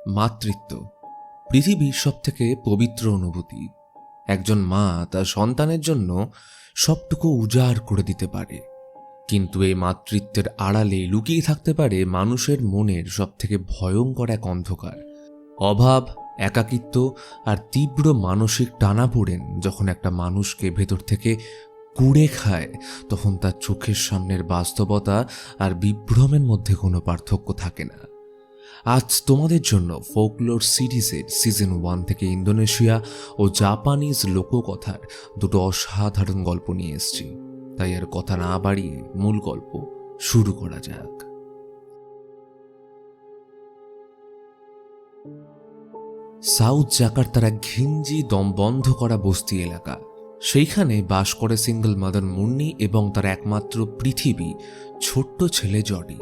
মাতৃত্ব পৃথিবীর সবথেকে পবিত্র অনুভূতি। একজন মা তার সন্তানের জন্য সবটুকু উজাড় করে দিতে পারে, কিন্তু এই মাতৃত্বের আড়ালে লুকিয়ে থাকতে পারে মানুষের মনের সবথেকে ভয়ঙ্কর এক অন্ধকার। অভাব, একাকিত্ব আর তীব্র মানসিক টানাপোড়েন যখন একটা মানুষকে ভেতর থেকে কুড়ে খায়, তখন তার চোখের সামনের বাস্তবতা আর বিভ্রমের মধ্যে কোনো পার্থক্য থাকে না। আজ তোমাদের জন্য ফোকলোর সিরিজের সিজন 1 থেকে ইন্দোনেশিয়া ও জাপানিজ লোককথার দুটো অসাধারণ গল্প নিয়ে এসেছি। তাই আর কথা না বাড়িয়ে মূল গল্প শুরু করা যাক। সাউথ জাকার্তার এক ঘিঞ্জি দম বন্ধ করা বস্তি এলাকা। সেইখানে বাস করে সিঙ্গল মাদার মুন্নি এবং তার একমাত্র পৃথিবী ছোট্ট ছেলে জডি।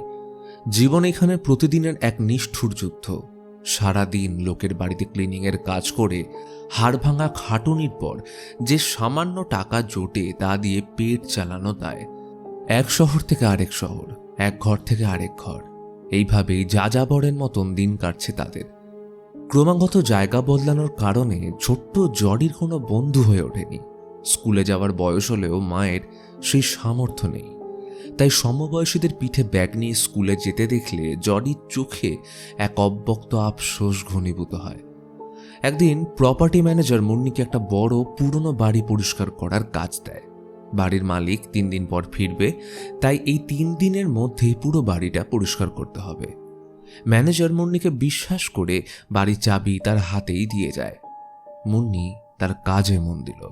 জীবন এখানে প্রতিদিনের এক নিষ্ঠুর যুদ্ধ। সারাদিন লোকের বাড়িতে ক্লিনিংয়ের কাজ করে হাড় ভাঙা খাটুনির পর যে সামান্য টাকা জোটে তা দিয়ে পেট চালানো দায়। এক শহর থেকে আরেক শহর, এক ঘর থেকে আরেক ঘর, এইভাবেই যাযাবরের মতন দিন কাটছে তাদের। ক্রমাগত জায়গা বদলানোর কারণে ছোট্ট জডির কোনো বন্ধু হয়ে ওঠেনি। স্কুলে যাওয়ার বয়স হলেও মায়ের সেই সামর্থ্য নেই। তাই সমবয়সীদের পিঠে ব্যাগ নিয়ে স্কুলে যেতে দেখলে জডির চোখে এক অব্যক্ত আফসোস ঘনীভূত হয়। একদিন প্রপার্টি ম্যানেজার মুন্নিকে একটা বড় পুরনো বাড়ি পরিষ্কার করার কাজ দেয়। বাড়ির মালিক 3 দিন পর ফিরবে, তাই এই 3 দিনের মধ্যেই পুরো বাড়িটা পরিষ্কার করতে হবে। ম্যানেজার মুন্নিকে বিশ্বাস করে বাড়ির চাবি তার হাতেই দিয়ে যায়। মুন্নি তার কাজে মন দিল।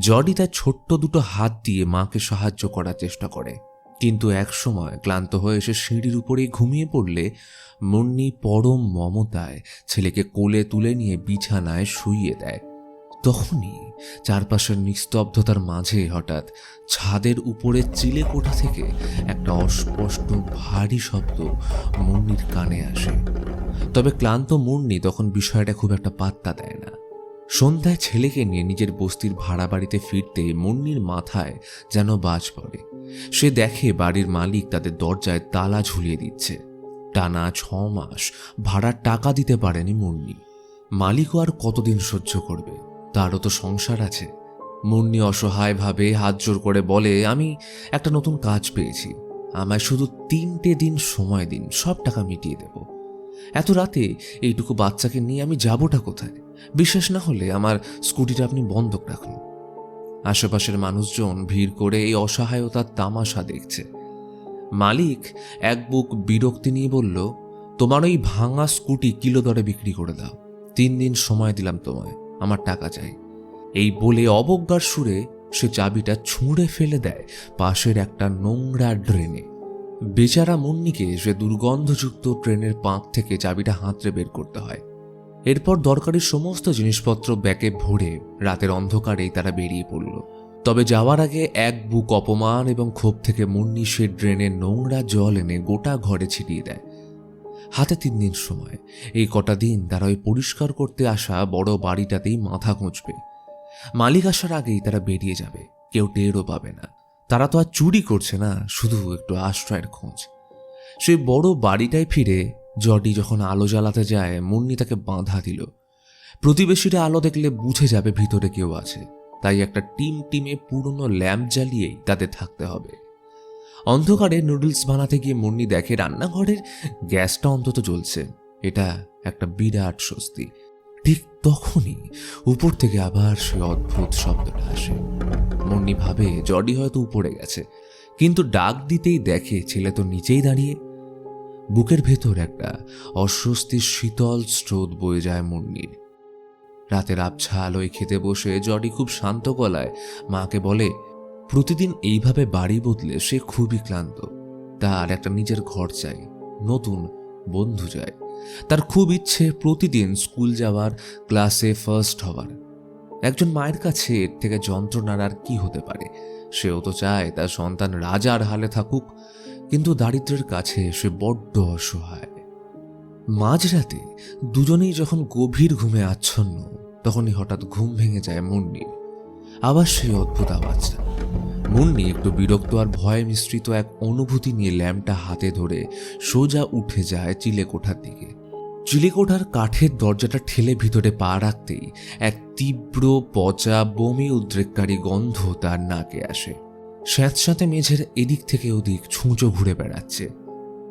জডি তার ছোট্ট দুটো হাত দিয়ে মাকে সাহায্য করার চেষ্টা করে, কিন্তু একসময় ক্লান্ত হয়ে এসে সিঁড়ির উপরেই ঘুমিয়ে পড়লে মুন্নি পরম মমতায় ছেলেকে কোলে তুলে নিয়ে বিছানায় শুইয়ে দেয়। তখনই চারপাশের নিস্তব্ধতার মাঝে হঠাৎ ছাদের উপরে চিলে কোঠা থেকে একটা অস্পষ্ট ভারী শব্দ মুন্নির কানে আসে। তবে ক্লান্ত মুন্নি তখন বিষয়টা খুব একটা পাত্তা দেয় না। সন্ধ্যায় ছেলেকে নিয়ে নিজের বস্তির ভাড়া বাড়িতে ফিরতে মুন্নির মাথায় যেন বাজ পড়ে। সে দেখে বাড়ির মালিক তাদের দরজায় তালা ঝুলিয়ে দিচ্ছে। টানা 6 মাস ভাড়ার টাকা দিতে পারেনি মুন্নি। মালিকও আর কতদিন সহ্য করবে, তারও তো সংসার আছে। মুন্নি অসহায়ভাবে হাত জোর করে বলে, আমি একটা নতুন কাজ পেয়েছি, আমায় শুধু 3টে দিন সময় দিন, সব টাকা মিটিয়ে দেব। এত রাতে এইটুকু বাচ্চাকে নিয়ে আমি যাবোটা কোথায়? বিশ্বাস না হলে আমার স্কুটিটা আপনি বন্ধক রাখুন। আশেপাশের মানুষজন ভিড় করে এই অসহায়তার তামাশা দেখছে। মালিক এক বুক বিরক্তি নিয়ে বলল, তোমার ওই ভাঙা স্কুটি কিলো দরে বিক্রি করে দাও। 3 দিন সময় দিলাম তোমায়, আমার টাকা চাই। এই বলে অবজ্ঞার সুরে সে চাবিটা ছুঁড়ে ফেলে দেয় পাশের একটা নোংরা ড্রেনে। বেচারা মুন্নিকে সে দুর্গন্ধযুক্ত ট্রেনের পাঁক থেকে চাবিটা হাতড়ে বের করতে হয়। এরপর দরকারি সমস্ত জিনিসপত্র ব্যাগে ভরে রাতের অন্ধকারেই তারা বেরিয়ে পড়ল। তবে যাওয়ার আগে এক বুক অপমান এবং ক্ষোভ থেকে মুন্নি সে ড্রেনের নোংরা জল এনে গোটা ঘরে ছিটিয়ে দেয়। হাতে 3 দিন সময়। এই কটা দিন তারা ওই পরিষ্কার করতে আসা বড় বাড়িটাতেই মাথা গুঁজবে। মালিক আসার আগেই তারা বেরিয়ে যাবে, কেউ টেরও পাবে না। তারা তো আর চুরি করছে না, শুধু একটু আশ্রয়ের খোঁজ। সেই বড় বাড়িটায় ফিরে জডি যখন আলো জ্বালাতে যায়, মুন্নি তাকে বাধা দিল। প্রতিবেশীরা আলো দেখলে বুঝে যাবে ভিতরে কেউ আছে, তাই একটা টিমে পুরনো ল্যাম্প জ্বালিয়েই তাদের থাকতে হবে। অন্ধকারে নুডলস বানাতে গিয়ে মুন্নি দেখে রান্নাঘরের গ্যাসটা অন্তত জ্বলছে। এটা একটা বিরাট স্বস্তি। ঠিক তখনই উপর থেকে আবার সেই অদ্ভুত শব্দটা আসে। মুন্নি ভাবে জডি হয়তো উপরে গেছে, কিন্তু ডাক দিতেই দেখে ছেলে তো নিচেই দাঁড়িয়ে। বুকের ভেতর একটা অস্বস্তির শীতল স্রোত বয়ে যায় মুন্নির। রাতের আবছা আলোয় খেতে বসে জডি খুব শান্ত গলায় মাকে বলে, প্রতিদিন এইভাবে বাড়ি বদলে সে খুবই ক্লান্ত। তার একটা নিজের ঘর চাই, নতুন বন্ধু চাই। তার খুব ইচ্ছে প্রতিদিন স্কুল যাওয়ার, ক্লাসে ফার্স্ট হওয়ার। একজন মায়ের কাছে এর থেকে যন্ত্রণার আর কি হতে পারে? সেও তো চায় তার সন্তান রাজার হালে থাকুক, কিন্তু দারিদ্র্যের কাছে সে বড্ড অসহায়। মাঝরাতে দুজনেই যখন গভীর ঘুমে আচ্ছন্ন, তখনই হঠাৎ ঘুম ভেঙে যায় মুন্নির। আবার সেই অদ্ভুত আওয়াজটা। মুন্নি একটু বিরক্ত আর ভয় মিশ্রিত এক অনুভূতি নিয়ে ল্যাম্পটা হাতে ধরে সোজা উঠে যায় চিলে কোঠার দিকে। চিলেকোঠার কাঠের দরজাটা ঠেলে ভিতরে পা রাখতেই এক তীব্র পচা বমি উদ্রেককারী গন্ধ তার নাকে আসে। স্যাঁতস্যাঁতে মেঝের এদিক থেকে ওদিক ছুঁচো ঘুরে বেড়াচ্ছে।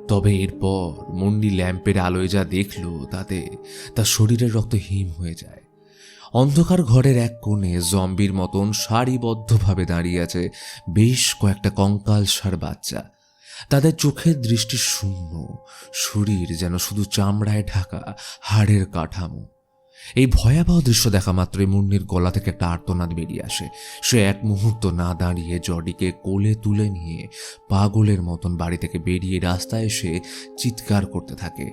তবে এরপর মুন্নি ল্যাম্পের আলোয় যা দেখল তাতে তার শরীরের রক্ত হিম হয়ে যায়। অন্ধকার ঘরের এক কোণে জম্বির মতন সারিবদ্ধভাবে দাঁড়িয়ে আছে বেশ কয়েকটা কঙ্কালসার বাচ্চা। তাদের চোখের দৃষ্টি শূন্য, শরীর যেন শুধু চামড়ায় ঢাকা হাড়ের কাঠামো। এই ভয়াবহ দৃশ্য দেখা মাত্রই মুন্নির গলা থেকে একটা আর্তনাদ বেরিয়ে আসে। সে এক মুহূর্ত না দাঁড়িয়ে জডিকে কোলে তুলে নিয়ে পাগলের মতন বাড়ি থেকে বেরিয়ে রাস্তায় এসে চিৎকার করতে থাকে।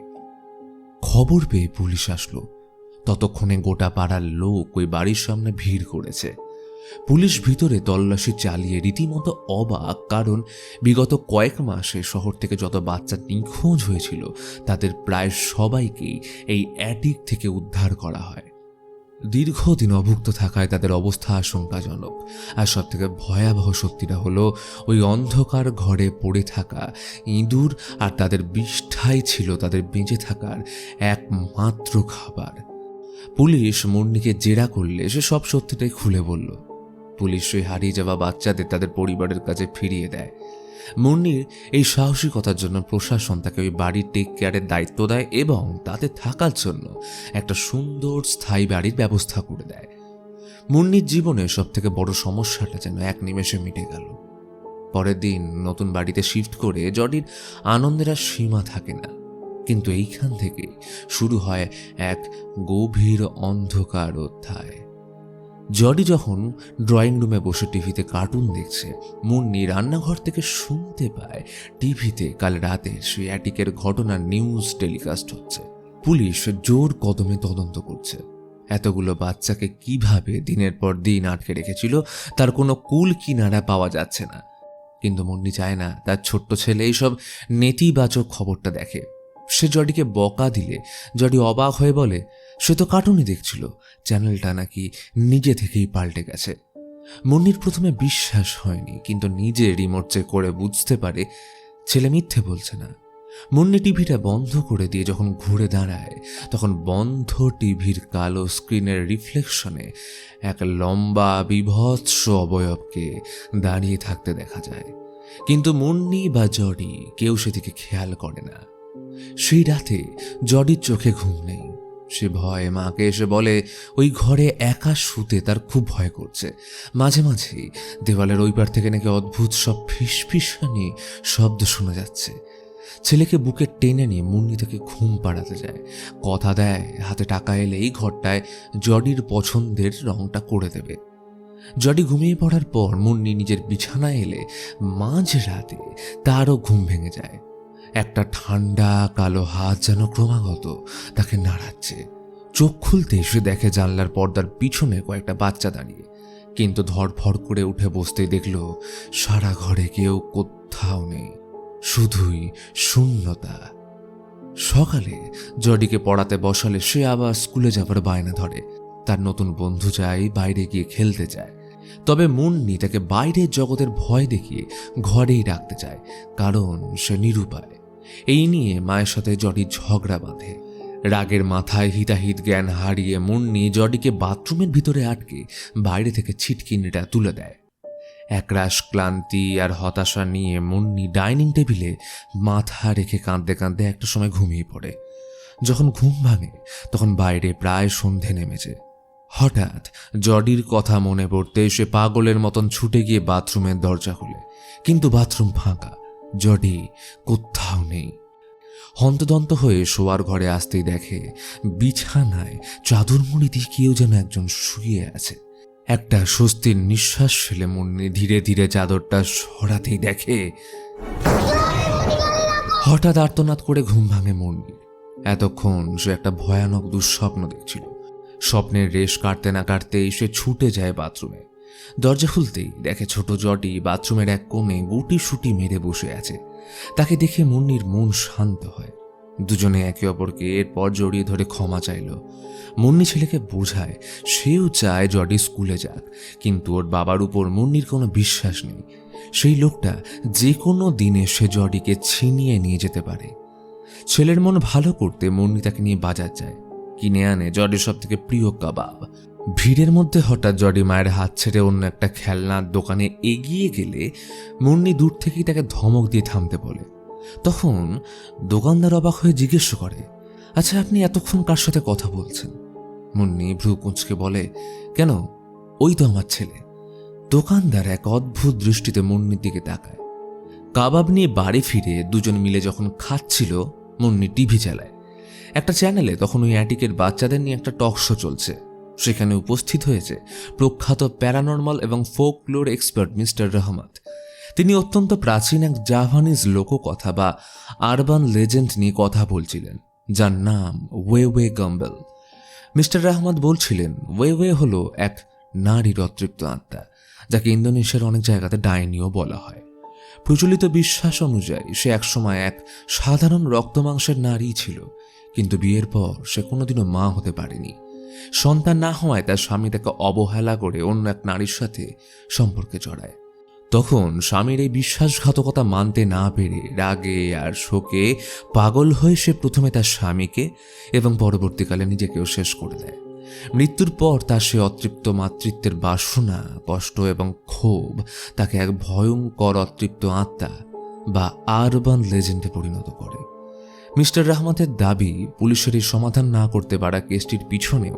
খবর পেয়ে পুলিশ আসলো। ততক্ষণে গোটা পাড়ার লোক ওই বাড়ির সামনে ভিড় করেছে। পুলিশ ভিতরে তল্লাশি চালিয়ে রীতিমতো অবাক, কারণ বিগত কয়েক মাসে শহর থেকে যত বাচ্চা নিখোঁজ হয়েছিল তাদের প্রায় সবাইকেই এই অ্যাটিক থেকে উদ্ধার করা হয়। দীর্ঘদিন অভুক্ত থাকায় তাদের অবস্থা আশঙ্কাজনক। আর সব থেকে ভয়াবহ সত্যিটা হলো ওই অন্ধকার ঘরে পড়ে থাকা ইঁদুর আর তাদের বিষ্ঠাই ছিল তাদের বেঁচে থাকার একমাত্র খাবার। পুলিশ মুন্নিকে জেরা করলে সে সব সত্যিটাই খুলে বলল। পুলিশ সেই হারিয়ে যাওয়া বাচ্চাদের তাদের পরিবারের কাছে ফিরিয়ে দেয়। মুন্নির এই সাহসিকতার জন্য প্রশাসন তাকে ওই বাড়ির টেক কেয়ারের দায়িত্ব দেয় এবং তাতে থাকার জন্য একটা সুন্দর স্থায়ী বাড়ির ব্যবস্থা করে দেয়। মুন্নির জীবনে সব থেকে বড় সমস্যাটা যেন এক নিমেষে মিটে গেল। পরের দিন নতুন বাড়িতে শিফট করে জডির আনন্দের আর সীমা থাকে না। কিন্তু এইখান থেকে শুরু হয় এক গভীর অন্ধকার অধ্যায়। জডি যখন ড্রয়িং রুমে বসে টিভিতে কার্টুন দেখছে, মুন্নি রান্নাঘর থেকে শুনতে পায় টিভিতে কাল রাতে সেই অ্যাটিকের ঘটনার নিউজ টেলিকাস্ট হচ্ছে। পুলিশ জোর কদমে তদন্ত করছে। এতগুলো বাচ্চাকে কিভাবে দিনের পর দিন আটকে রেখেছিল তার কোনো কুল কিনারা পাওয়া যাচ্ছে না। কিন্তু মুন্নি চায় না তার ছোট্ট ছেলে এইসব নেতিবাচক খবরটা দেখে। সে জডিকে বকা দিলে জডি অবাক হয়ে বলে সে তো কার্টুনই দেখছিল, চ্যানেলটা নাকি নিজে থেকেই পাল্টে গেছে। মুন্নির প্রথমে বিশ্বাস হয়নি, কিন্তু নিজে রিমোট চেক করে বুঝতে পারে ছেলে মিথ্যে বলছে না। মুন্নি টিভিটা বন্ধ করে দিয়ে যখন ঘুরে দাঁড়ায় তখন বন্ধ টিভির কালো স্ক্রিনের রিফ্লেকশনে এক লম্বা বিভৎস অবয়বকে দাঁড়িয়ে থাকতে দেখা যায়। কিন্তু মুন্নি বা জডি কেউ সেদিকে খেয়াল করে না। সেই রাতে জডির চোখে ঘুম নেই। সে ভয়ে মাকে এসে বলে ওই ঘরে একা শুতে তার খুব ভয় করছে। মাঝে মাঝে দেওয়ালের ওই পার থেকে নাকি অদ্ভুত সব ফিসফিসানি শব্দ শোনা যাচ্ছে। ছেলেকে বুকে টেনে নিয়ে মুন্নি তাকে ঘুম পাড়াতে যায়। কথা দেয় হাতে টাকা এলেই ঘরটায় জডির পছন্দের রংটা করে দেবে। জডি ঘুমিয়ে পড়ার পর মুন্নি নিজের বিছানায় এলে মাঝ রাতে তারও ঘুম ভেঙে যায়। একটা ঠান্ডা কালো হাত যেন ক্রমাগত তাকে নাড়াচ্ছে। চোখ খুলতে সে দেখে জানলার পর্দার পিছনে কয়েকটা বাচ্চা দাঁড়িয়ে, কিন্তু ধড়ফড় করে উঠে বসতেই দেখল সারা ঘরে কেউ কোথাও নেই, শুধুই শূন্যতা। সকালে জডিকে পড়াতে বসালে সে আবার স্কুলে যাবার বায়না ধরে। তার নতুন বন্ধু চাই, বাইরে গিয়ে খেলতে চায়। তবে মুন্নি তাকে বাইরের জগতের ভয় দেখিয়ে ঘরেই রাখতে চায়, কারণ সে নিরুপায়। এই নিয়ে মায়ের সাথে জডি ঝগড়া বাঁধে। রাগের মাথায় হিতাহিত জ্ঞান হারিয়ে মুন্নি জডিকে বাথরুমের ভিতরে আটকে বাইরে থেকে ছিটকিনিটা তুলে দেয়। একরাশ ক্লান্তি আর হতাশা নিয়ে মুন্নি ডাইনিং টেবিলে মাথা রেখে কাঁদতে কাঁদতে একটা সময় ঘুমিয়ে পড়ে। যখন ঘুম ভাঙে তখন বাইরে প্রায় সন্ধে নেমেছে। হঠাৎ জডির কথা মনে পড়তে সে পাগলের মতন ছুটে গিয়ে বাথরুমের দরজা খুলে, কিন্তু বাথরুম ফাঁকা, জডি কোথাও নেই। হন্তদন্ত হয়ে শোয়ার ঘরে আসতেই দেখে বিছানায় চাদর মুড়ি দিয়ে কেউ যেন একজন শুয়ে আছে। একটা স্বস্তির নিঃশ্বাস ফেলে মুন্নি ধীরে ধীরে চাদরটা সরাতেই দেখে হঠাৎ আর্তনাদ করে ঘুম ভাঙে মুন্নি। এতক্ষণ সে একটা ভয়ানক দুঃস্বপ্ন দেখছিল। স্বপ্নের রেশ কাটতে না কাটতেই সে ছুটে যায় বাথরুমে। দরজা খুলতেই দেখে ছোট জডি বাথরুমের এক কোণে গুটি সুটি মেরে বসে আছে। তাকে দেখে মুন্নির মন শান্ত হয়। দুজনে একে অপরকে এরপর জড়িয়ে ধরে ক্ষমা চাইল। মুন্নি ছেলেকে বোঝায় সেও চায় জডি স্কুলে যাক, কিন্তু ওর বাবার উপর মুন্নির কোনো বিশ্বাস নেই। সেই লোকটা যে কোনো দিনে সে জডিকে ছিনিয়ে নিয়ে যেতে পারে। ছেলের মন ভালো করতে মুন্নি তাকে নিয়ে বাজার যায়, কিনে আনে জডির সব থেকে প্রিয় কাবাব। ভিড়ের মধ্যে হঠাৎ জডি মায়ের হাত ছেড়ে অন্য একটা খেলনার দোকানে এগিয়ে গেলে মুন্নি দূর থেকেই তাকে ধমক দিয়ে থামতে বলে। তখন দোকানদার অবাক হয়ে জিজ্ঞেস করে, আচ্ছা আপনি এতক্ষণ কার সাথে কথা বলছেন? মুন্নি ভ্রু কুঁচকে বলে, কেন, ওই তো আমার ছেলে। দোকানদার এক অদ্ভুত দৃষ্টিতে মুন্নির দিকে তাকায়। কাবাব নিয়ে বাড়ি ফিরে দুজন মিলে যখন খাচ্ছিল, মুন্নি টিভি চালায়। একটা চ্যানেলে তখন ওই অ্যাটিকের বাচ্চাদের নিয়ে একটা টক শো চলছে। সেখানে উপস্থিত হয়েছে প্রখ্যাত প্যারানর্মাল এবং ফোকলোর এক্সপার্ট মিস্টার রহমত। তিনি অত্যন্ত প্রাচীন এক জাভানিজ লোককথা বা আরবান লেজেন্ড নিয়ে কথা বলছিলেন, যার নাম ওয়ে গাম্বেল। মিস্টার রহমত বলছিলেন ওয়ে হলো এক নারীর অতৃপ্ত আত্মা, যাকে ইন্দোনেশিয়ার অনেক জায়গাতে ডাইনিও বলা হয়। প্রচলিত বিশ্বাস অনুযায়ী সে একসময় এক সাধারণ রক্তমাংসের নারী ছিল, কিন্তু বিয়ের পর সে কোনোদিনও মা হতে পারেনি। সন্তান না হওয়ায় তার স্বামী তাকে অবহেলা করে অন্য এক নারীর সাথে সম্পর্কে জড়ায়। তখন স্বামীর এই বিশ্বাসঘাতকতা মানতে না পেরে রাগে আর শোকে পাগল হয়ে সে প্রথমে তার স্বামীকে এবং পরবর্তীকালে নিজেকেও শেষ করে দেয়। মৃত্যুর পর তার সে অতৃপ্ত মাতৃত্বের বাসনা, কষ্ট এবং ক্ষোভ তাকে এক ভয়ঙ্কর অতৃপ্ত আত্মা বা আরবান লেজেন্ডে পরিণত করে। মিস্টার রহমতের দাবি, পুলিশের এই সমাধান না করতে পারা কেসটির পিছনেও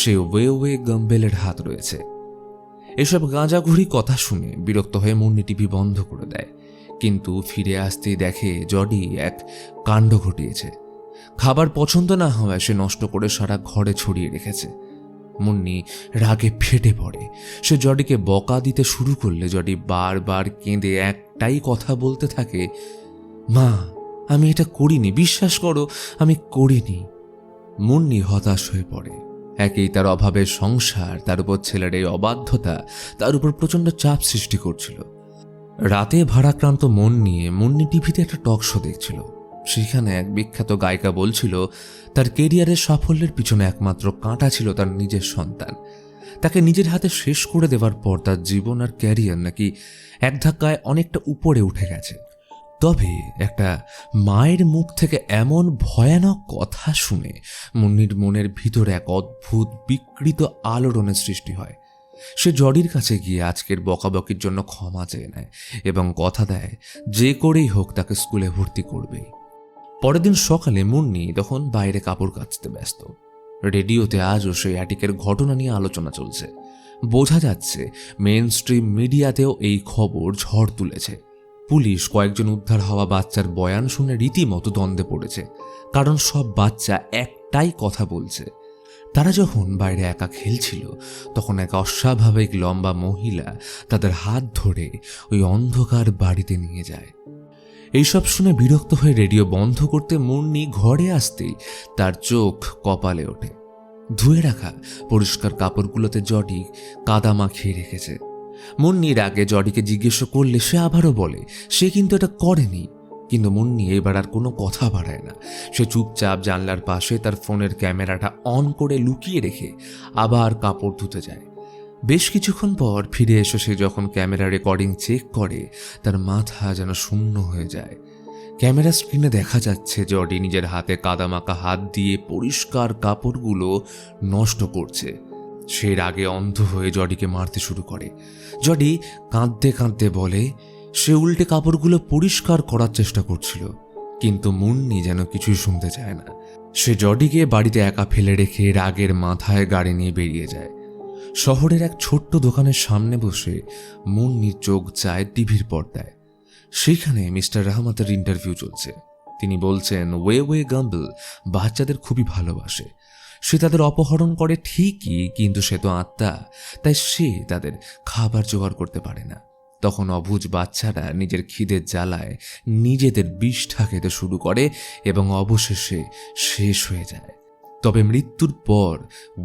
সে ওয়ে গাম্বেলের হাত রয়েছে। এসব গাঁজাঘুরি কথা শুনে বিরক্ত হয়ে মুন্নি টিভি বন্ধ করে দেয়, কিন্তু ফিরে আসতেই দেখে জডি এক কাণ্ড ঘটিয়েছে। খাবার পছন্দ না হওয়ায় সে নষ্ট করে সারা ঘরে ছড়িয়ে রেখেছে। মুন্নি রাগে ফেটে পড়ে। সে জডিকে বকা দিতে শুরু করলে জডি বারবার কেঁদে একটাই কথা বলতে থাকে, মা আমি এটা করিনি, বিশ্বাস করো আমি করিনি। মুন্নি হতাশ হয়ে পড়ে। একেই তার অভাবের সংসার, তার উপর ছেলের এই অবাধ্যতা তার উপর প্রচণ্ড চাপ সৃষ্টি করছিল। রাতে ভারাক্রান্ত মন নিয়ে মুন্নি টিভিতে একটা টক শো দেখছিল। সেখানে এক বিখ্যাত গায়িকা বলছিল তার কেরিয়ারের সাফল্যের পিছনে একমাত্র কাঁটা ছিল তার নিজের সন্তান। তাকে নিজের হাতে শেষ করে দেওয়ার পর তার জীবন আর ক্যারিয়ার নাকি এক ধাক্কায় অনেকটা উপরে উঠে গেছে। তবে একটা মায়ের মুখ থেকে এমন ভয়ানক কথা শুনে মুন্নির মনের ভিতরে এক অদ্ভুত বিকৃত আলোড়নের সৃষ্টি হয়। সে জডির কাছে গিয়ে আজকের বকাবকির জন্য ক্ষমা চেয়ে নেয় এবং কথা দেয় যে করেই হোক তাকে স্কুলে ভর্তি করবেই। পরের দিন সকালে মুন্নি তখন বাইরে কাপড় কাচতে ব্যস্ত। রেডিওতে আজও সেই অ্যাটিকের ঘটনা নিয়ে আলোচনা চলছে। বোঝা যাচ্ছে মেইন স্ট্রিম মিডিয়াতেও এই খবর ঝড় তুলেছে। পুলিশ কয়েকজন উদ্ধার হওয়া বাচ্চার বয়ান শুনে রীতিমতো দ্বন্দ্বে পড়েছে, কারণ সব বাচ্চা একটাই কথা বলছে। তারা যখন বাইরে একা খেলছিল তখন এক অস্বাভাবিক লম্বা মহিলা তাদের হাত ধরে ওই অন্ধকার বাড়িতে নিয়ে যায়। এইসব শুনে বিরক্ত হয়ে রেডিও বন্ধ করতে মুন্নি ঘরে আসতেই তার চোখ কপালে ওঠে। ধুয়ে রাখা পরিষ্কার কাপড়গুলোতে জডি কাদা মাখিয়ে রেখেছে। মুন্নির আগে জডিকে জিজ্ঞেস করলে সে আবারও বলে সে কিন্তু এটা করেনি। কিন্তু মুন্নি এবার আর কোনো কথা বাড়ায় না। সে চুপচাপ জানলার পাশে তার ফোনের ক্যামেরাটা অন করে লুকিয়ে রেখে আবার কাপড় ধুতে যায়। বেশ কিছুক্ষণ পর ফিরে এসে সে যখন ক্যামেরা রেকর্ডিং চেক করে তার মাথা যেন শূন্য হয়ে যায়। ক্যামেরা স্ক্রিনে দেখা যাচ্ছে জডি নিজের হাতে কাদামাখা হাত দিয়ে পরিষ্কার কাপড়গুলো নষ্ট করছে। সে রাগে অন্ধ হয়ে জডিকে মারতে শুরু করে। জডি কাঁদতে কাঁদতে বলে সে উল্টে কাপড়গুলো পরিষ্কার করার চেষ্টা করছিল, কিন্তু মুন্নি যেন কিছুই শুনতে চায় না। সে জডিকে বাড়িতে একা ফেলে রেখে রাগের মাথায় গাড়ি নিয়ে বেরিয়ে যায়। শহরের এক ছোট্ট দোকানের সামনে বসে মুন্নির চোখ যায় টিভির পর্দায়। সেখানে মিস্টার রহমতের ইন্টারভিউ চলছে। তিনি বলছেন ওয়ে গাম্বেল বাচ্চাদের খুবই ভালোবাসে। সে তাদের অপহরণ করে ঠিকই, কিন্তু সে তো আত্মা, তাই সে তাদের খাবার জোগাড় করতে পারে না। তখন অবুঝ বাচ্চারা নিজের খিদের জ্বালায় নিজেদের বিষ্ঠা খেতে শুরু করে এবং অবশেষে শেষ হয়ে যায়। তবে মৃত্যুর পর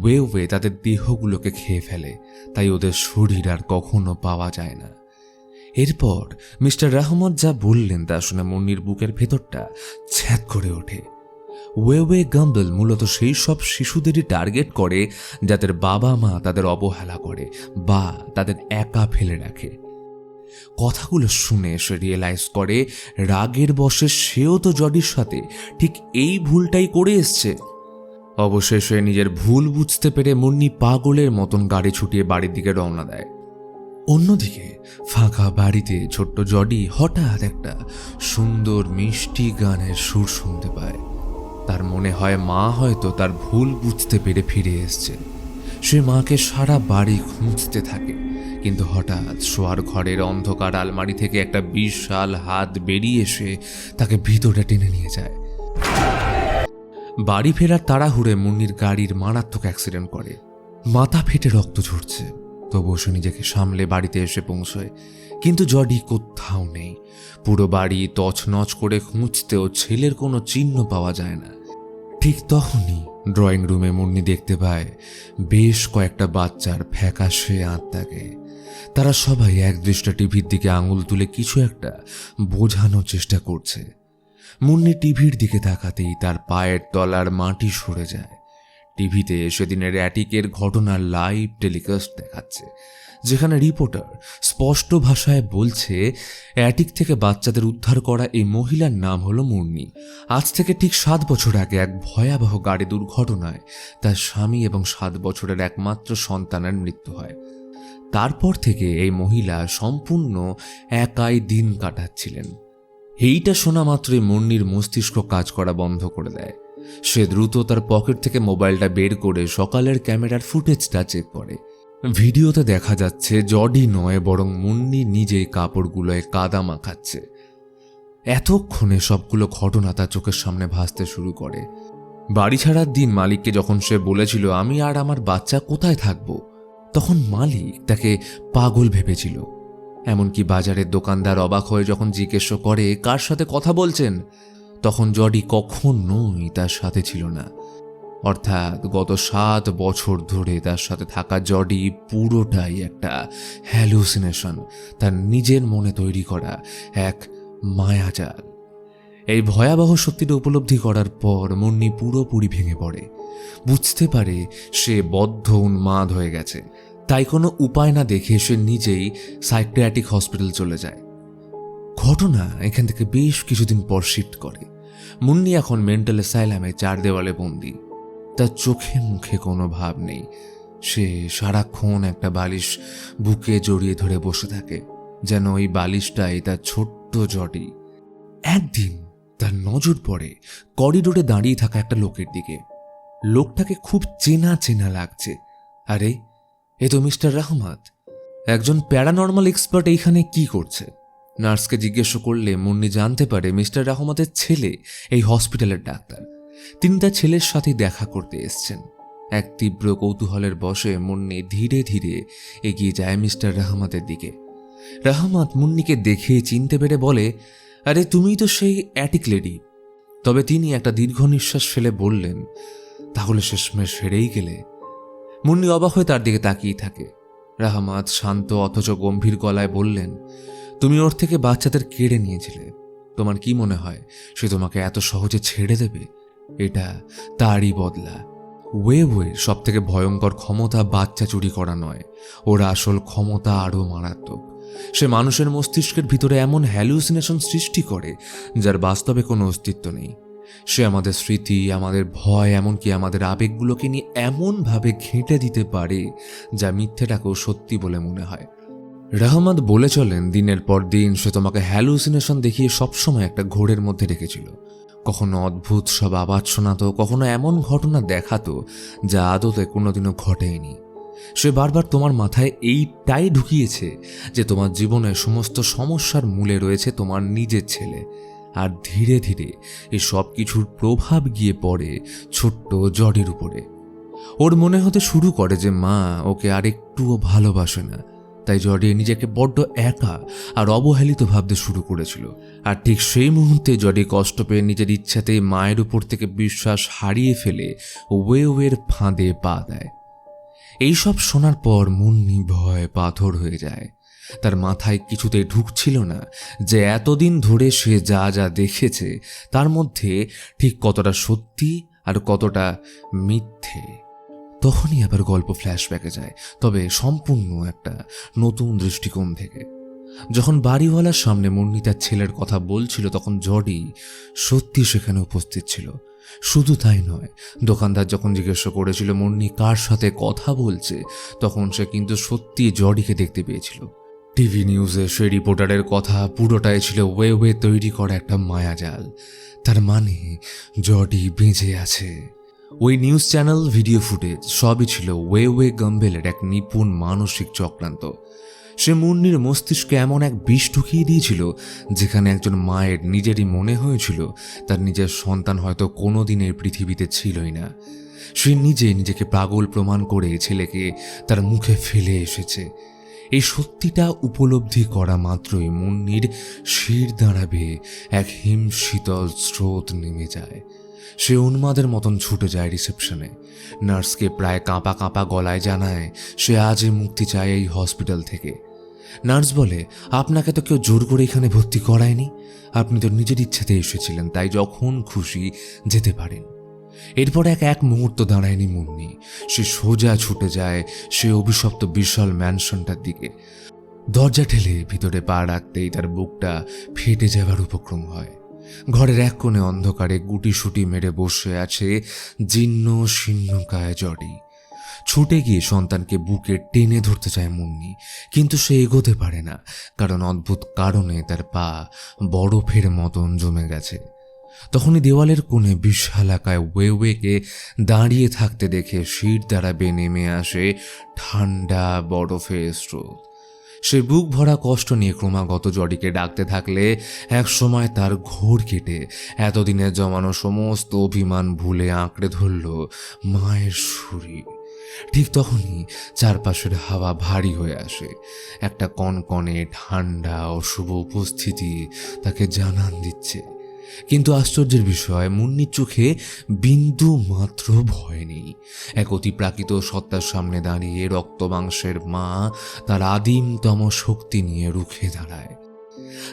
ওয়ে তাদের দেহগুলোকে খেয়ে ফেলে, তাই ওদের শরীর আর কখনো পাওয়া যায় না। এরপর মিস্টার রহমত যা বললেন তা শুনে মুন্নির বুকের ভেতরটা ছ্যাঁত করে ওঠে। ওয়ে গাম্বেল মূলত সেই সব শিশুদেরই টার্গেট করে যাদের বাবা মা তাদের অবহেলা করে বা তাদের একা ফেলে রাখে। কথাগুলো শুনে সে রিয়েলাইজ করে রাগের বশে সেও তো জডির সাথে ঠিক এই ভুলটাই করে এসছে। অবশেষে নিজের ভুল বুঝতে পেরে মুন্নি পাগলের মতন গাড়ি ছুটিয়ে বাড়ির দিকে রওনা দেয়। অন্যদিকে ফাঁকা বাড়িতে ছোট্ট জডি হঠাৎ একটা সুন্দর মিষ্টি গানের সুর শুনতে পায়। তার মনে হয় মা হয়তো তার ভুল বুঝতে পেরে ফিরে এসছে। সে মাকে সারা বাড়ি খুঁজতে থাকে, কিন্তু হঠাৎ শোয়ার ঘরের অন্ধকার আলমারি থেকে একটা বিশাল হাত বেরিয়ে এসে তাকে ভিতরে টেনে নিয়ে যায়। বাড়ি ফেরার তাড়াহুড়ে মুন্নির গাড়ির মারাত্মক অ্যাক্সিডেন্ট করে, মাথা ফেটে রক্ত ঝরছে। তবুও সে নিজেকে সামলে বাড়িতে এসে পৌঁছয়, কিন্তু জডি কোথাও নেই। পুরো বাড়ি তছনছ করে খুঁজতেও ছেলের কোনো চিহ্ন পাওয়া যায় না। ঠিক তখনই ড্রয়িং রুমে মুন্নি দেখতে পায় বেশ কয়েকটা বাচ্চার ফ্যাকাশে আত্মাকে। তারা সবাই একদৃষ্টে টিভির দিকে আঙুল তুলে কিছু একটা বোঝানোর চেষ্টা করছে। মুন্নি টিভির দিকে তাকাতেই তার পায়ের তলার মাটি সরে যায়। টিভিতে সেদিনের অ্যাটিকের ঘটনার লাইভ টেলিকাস্ট দেখাচ্ছে, যেখানে রিপোর্টার স্পষ্ট ভাষায় বলছে অ্যাটিক থেকে বাচ্চাদের উদ্ধার করা এই মহিলার নাম হলো মুন্নি। আজ থেকে ঠিক 7 বছর আগে এক ভয়াবহ গাড়ি দুর্ঘটনায় তার স্বামী এবং 7 বছরের একমাত্র সন্তানের মৃত্যু হয়। তারপর থেকে এই মহিলা সম্পূর্ণ একাই দিন কাটাচ্ছিলেন। এইটা শোনা মাত্রই মুন্নির মস্তিষ্ক কাজ করা বন্ধ করে দেয়। সে দ্রুত তার পকেট থেকে মোবাইলটা বের করে সকালের ক্যামেরার ফুটেজটা চেক করে। ভিডিওতে দেখা যাচ্ছে জডি নয় বরং মুন্নি নিজেই কাপড়গুলোয় কাদা মাখাচ্ছে। এতক্ষণে সবগুলো ঘটনা তার চোখের সামনে ভাসতে শুরু করে। বাড়ি ছাড়ার দিন মালিককে যখন সে বলেছিল আমি আর আমার বাচ্চা কোথায় থাকবো, তখন মালিক তাকে পাগল ভেবেছিল। এমনকি বাজারের দোকানদার অবাক হয়ে যখন জিজ্ঞেস করে কার সাথে কথা বলছেন, তখন জডি কখনোই তার সাথে ছিল না। অর্থাৎ গত 7 বছর ধরে তার সাথে থাকা জডি পুরোটাই একটা হ্যালুসিনেশন, তার নিজের মনে তৈরি করা এক মায়াজাল। এই ভয়াবহ সত্যিটা উপলব্ধি করার পর মুন্নি পুরোপুরি ভেঙে পড়ে। বুঝতে পারে সে বদ্ধ উন্মাদ হয়ে গেছে। তাই কোনো উপায় না দেখে সে নিজেই সাইকিয়াট্রিক হসপিটাল চলে যায়। ঘটনা এখান থেকে বেশ কিছুদিন পর শিফট করে। মুন্নি এখন মেন্টাল অ্যাসাইলামে 4 দেওয়ালে বন্দী। তার চোখে মুখে কোনো ভাব নেই। সে সারাক্ষণ একটা বালিশ বুকে জড়িয়ে ধরে বসে থাকে, যেন ওই বালিশটাই তার ছোট্ট জডি। একদিন তার নজর পড়ে করিডোরে দাঁড়িয়ে থাকা একটা লোকের দিকে। লোকটাকে খুব চেনা চেনা লাগছে। আরে, এ তো মিস্টার রহমত। একজন প্যারানর্মাল এক্সপার্ট এইখানে কি করছে? নার্সকে জিজ্ঞেস করলে মুন্নি জানতে পারে মিস্টার রহমতের ছেলে এই হসপিটালের ডাক্তার। তিনি তার ছেলের সাথে দেখা করতে এসছেন। এক তীব্র কৌতূহলের বশে মুন্নি ধীরে ধীরে এগিয়ে যায় মিস্টার রহমতের দিকে। রহমত মুন্নিকে দেখে চিনতে পেরে বলে, আরে তুমি তো সেই অ্যাটিক লেডি। তবে তিনি একটা দীর্ঘ নিঃশ্বাস ফেলে বললেন, তাহলে শেষমেশ হেরেই গেলে? মুন্নি অবাক হয়ে তার দিকে তাকিয়ে থাকে। রহমত শান্ত অথচ গম্ভীর গলায় বললেন, তুমি ওর থেকে বাচ্চাদের কেড়ে নিয়েছিলে। তোমার কি মনে হয় সে তোমাকে এত সহজে ছেড়ে দেবে? এটা তারই বদলা। ওয়েবের সব থেকে ভয়ঙ্কর ক্ষমতা বাচ্চা চুরি করা নয়, ওর আসল ক্ষমতা আরও মারাত্মক। সে মানুষের মস্তিষ্কের ভিতরে এমন হ্যালুসিনেশন সৃষ্টি করে যার বাস্তবে কোনো অস্তিত্ব নেই। সে আমাদের স্মৃতি, আমাদের ভয়, এমনকি আমাদের আবেগগুলোকে নিয়ে এমনভাবে ঘেঁটে দিতে পারে যা মিথ্যেটাকেও সত্যি বলে মনে হয়। রহমত বলে চলেন, দিনের পর দিন সে তোমাকে হ্যালুসিনেশন দেখিয়ে সবসময় একটা ঘোরের মধ্যে রেখেছিল। কখনো অদ্ভুত সব আওয়াজ শোনাতো, কখনো এমন ঘটনা দেখাতো যা আদতে কোনোদিনও ঘটেনি। সে বারবার তোমার মাথায় এইটাই ঢুকিয়েছে যে তোমার জীবনের সমস্ত সমস্যার মূলে রয়েছে তোমার নিজের ছেলে। আর ধীরে ধীরে এই সব কিছুর প্রভাব গিয়ে পড়ে ছোট্ট জডির উপরে। ওর মনে হতে শুরু করে যে মা ওকে আর একটুও ভালোবাসে না। তাই জডি নিজেকে বড্ড একা আর অবহেলিত ভাবতে শুরু করেছিল। আর ঠিক সেই মুহূর্তে জডি কষ্ট পেয়ে নিজের ইচ্ছাতেই মায়ের উপর থেকে বিশ্বাস হারিয়ে ফেলে ওয়ের ফাঁদে পা দেয়। এইসব শোনার পর মুন্নি ভয় পাথর হয়ে যায়। তার মাথায় কিছুতেই ঢুকছিল না যে এতদিন ধরে সে যা যা দেখেছে তার মধ্যে ঠিক কতটা সত্যি আর কতটা মিথ্যে। তখনই আবার গল্প ফ্ল্যাশব্যাকে যায়, তবে সম্পূর্ণ একটা নতুন দৃষ্টিকোণ থেকে। যখন বাড়িওয়ালার সামনে মুন্নি তার ছেলের কথা বলছিল তখন জডি সত্যি সেখানে উপস্থিত ছিল। শুধু তাই নয়, দোকানদার যখন জিজ্ঞাসা করেছিল মুন্নি কার সাথে কথা বলছে, তখন সে কিন্তু সত্যি জডিকে দেখতে পেয়েছিল। টিভি নিউজে সে রিপোর্টারের কথা পুরোটাই ছিল ওয়ে তৈরি করা একটা মায়াজাল। তার মানে জডি বেঁচে আছে। ওই নিউজ চ্যানেল, ভিডিও ফুটেজ সবই ছিল ওয়ে গাম্বেলের এক নিপুণ মানসিক চক্রান্ত। সে মুন্নির মস্তিষ্কে এমন এক বিষ ঢুকিয়ে দিয়েছিল যেখানে একজন মায়ের নিজেরই মনে হয়েছিল তার নিজের সন্তান হয়তো কোনোদিন এই পৃথিবীতে ছিলই না। সে নিজেকে পাগল প্রমাণ করে ছেলেকে তার মুখে ফেলে এসেছে। এই সত্যিটা উপলব্ধি করা মাত্রই মুন্নির শির দাঁড়াবে এক হিমশীতল স্রোত নেমে যায়। সে উন্মাদের মতন ছুটে যায় রিসেপশনে। নার্সকে প্রায় কাঁপা কাঁপা গলায় জানায় সে আজই মুক্তি চায় এই হসপিটাল থেকে। নার্স বলে, আপনাকে তো কেউ জোর করে এখানে ভর্তি করায়নি, আপনি তো নিজের ইচ্ছাতে এসেছিলেন, তাই যখন খুশি যেতে পারেন। এরপর এক মুহূর্ত দাঁড়ায়নি মুন্নি। সে সোজা ছুটে যায় সে অভিশপ্ত বিশাল ম্যানশনটার দিকে। দরজা ঠেলে ভিতরে পা রাখতেই তার বুকটা ফেটে যাবার উপক্রম হয়। ঘরের এক কোণে অন্ধকারে গুটিসুটি মেরে বসে আছে জীর্ণ শীর্ণকায় জডি। ছুটে গিয়ে সন্তানকে বুকে টেনে ধরতে চায় মুন্নি, কিন্তু সে এগোতে পারে না, কারণ অদ্ভুত কারণে তার পা বরফের মতন জমে গেছে। তখনই দেওয়ালের কোণে বিশালাকায় ওয়েকে দাঁড়িয়ে থাকতে দেখে শির দ্বারা নেমে আসে ঠান্ডা বরফের স্রোত। সে বুক ভরা কষ্ট নিয়ে ক্রমাগত জডিকে ডাকতে থাকলে একসময় তার ঘোর কেটে এতদিনে জমানো সমস্ত অভিমান ভুলে আঁকড়ে ধরল মায়ের শরীর। ঠিক তখনই চারপাশের হাওয়া ভারী হয়ে আসে। একটা কনকনে ঠান্ডা অশুভ উপস্থিতি তাকে জানান দিচ্ছে। কিন্তু আশ্চর্যের বিষয়, মুন্নির চোখে বিন্দু মাত্র ভয় নেই। এক অতিপ্রাকৃত সত্তার সামনে দাঁড়িয়ে রক্ত মাংসের মা তার আদিমতম শক্তি নিয়ে রুখে দাঁড়ায়।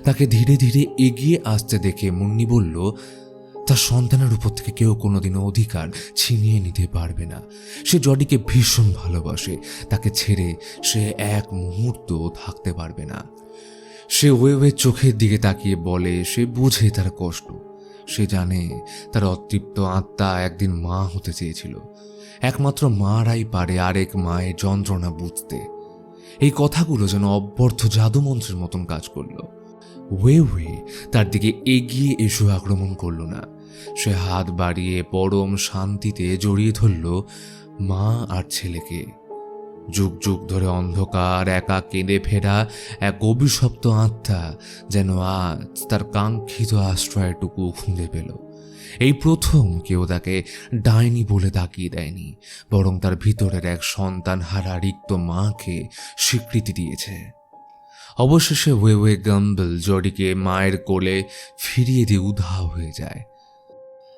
তাকে ধীরে ধীরে এগিয়ে আসতে দেখে মুন্নি বলল, তার সন্তানের উপর থেকে কেউ কোনোদিনও অধিকার ছিনিয়ে নিতে পারবে না। সে জডিকে ভীষণ ভালোবাসে, তাকে ছেড়ে সে এক মুহূর্ত থাকতে পারবে না। সে ওয়ের চোখের দিকে তাকিয়ে বলে সে বোঝে তার কষ্ট। সে জানে তার অতৃপ্ত আত্মা একদিন মা হতে চেয়েছিল। একমাত্র মারাই পারে আরেক মায়ের যন্ত্রণা বুঝতে। এই কথাগুলো যেন অব্যর্থ জাদুমন্ত্রের মতন কাজ করল। ওয়ে তার দিকে এগিয়ে এসে আক্রমণ করল না। সে হাত বাড়িয়ে পরম শান্তিতে জড়িয়ে ধরল মা আর ছেলেকে। যুগ যুগ ধরে অন্ধকার একা কেঁদে ফেরা এক অভিশপ্ত আত্মা যেন আজ তার কাঙ্ক্ষিত আশ্রয়টুকু খুঁজে পেল। এই প্রথম কেউ তাকে ডাইনি বলে তাকিয়ে দেয়নি, বরং তার ভিতরের এক সন্তান হারা রিক্ত মাকে স্বীকৃতি দিয়েছে। অবশেষে ওয়ে গাম্বল জডিকে মায়ের কোলে ফিরিয়ে দিয়ে উধাও হয়ে যায়।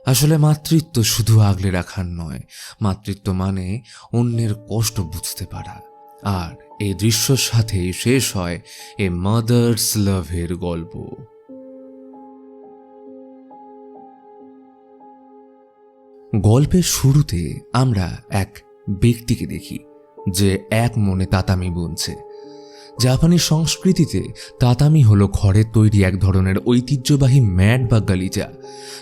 আসলে মাতৃত্ব শুধু আগলে রাখার নয়, মাতৃত্ব মানে অন্যের কষ্ট বুঝতে পারা। আর এই দৃশ্যর সাথেই শেষ হয় এ মাদার্স লাভের গল্প। গল্পের শুরুতে আমরা এক ব্যক্তিকে দেখি যে এক মনে তাতামি বুনছে। জাপানি সংস্কৃতিতে তাতামি হলো ঘরের তৈরি এক ধরনের ঐতিহ্যবাহী ম্যাট বা গালিচা,